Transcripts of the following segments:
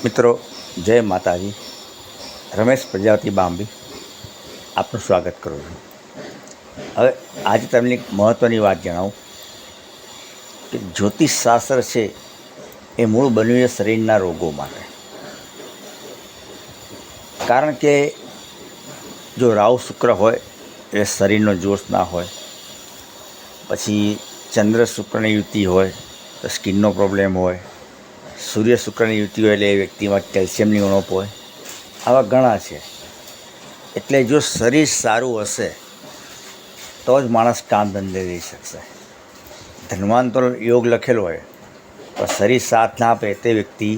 મિત્રો, જય માતાજી. રમેશ પ્રજાપતિ બાંબી આપનું સ્વાગત કરું છું. હવે આજે તમને એક મહત્ત્વની વાત જણાવું કે જ્યોતિષશાસ્ત્ર છે એ મૂળ બન્યું છે શરીરના રોગો માટે. કારણ કે જો રાહુ શુક્ર હોય એ શરીરનો જોશ ના હોય, પછી ચંદ્ર શુક્રની યુતિ હોય તો સ્કિનનો પ્રોબ્લેમ હોય, સૂર્ય શુક્રની યુતિ હોય એટલે એ વ્યક્તિમાં કેલ્શિયમની ઉણપ હોય. આવા ઘણા છે. એટલે જો શરીર સારું હશે તો જ માણસ કામ ધંધે જઈ શકશે. ધનવાન તો યોગ લખેલો હોય પણ શરીર સાથ ના આપે તે વ્યક્તિ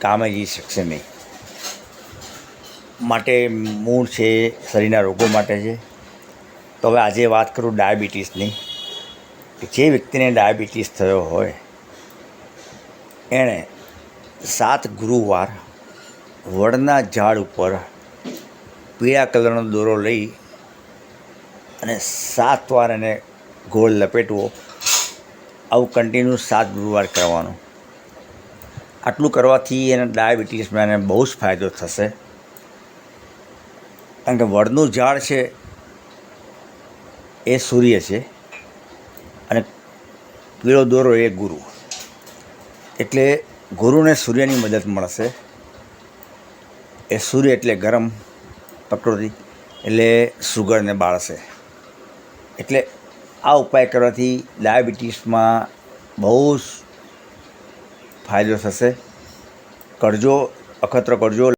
કામે જઈ શકશે નહીં. માટે મૂળ છે શરીરના રોગો માટે છે. તો હવે આજે વાત કરું ડાયાબિટીસની. કે જે વ્યક્તિને ડાયાબિટીસ થયો હોય એણે 7 ગુરુવાર વડના ઝાડ ઉપર પીળા કલરનો દોરો લઈ અને 7 વાર એને ગોળ લપેટવો. આવું કન્ટિન્યુ 7 ગુરુવાર કરવાનું. આટલું કરવાથી એને ડાયાબિટીસમાં એને બહુ જ ફાયદો થશે. કારણ કે વડનું ઝાડ છે એ સૂર્ય છે અને પીળો દોરો એ ગુરુ. એટલે ગુરુને સૂર્યની મદદ મળશે. એ સૂર્ય એટલે ગરમ પ્રકૃતિ, એટલે સુગરને બાળશે. એટલે આ ઉપાય કરવાથી ડાયાબિટીસમાં બહુ જ ફાયદો થશે. કરજો, અખતરો કરજો.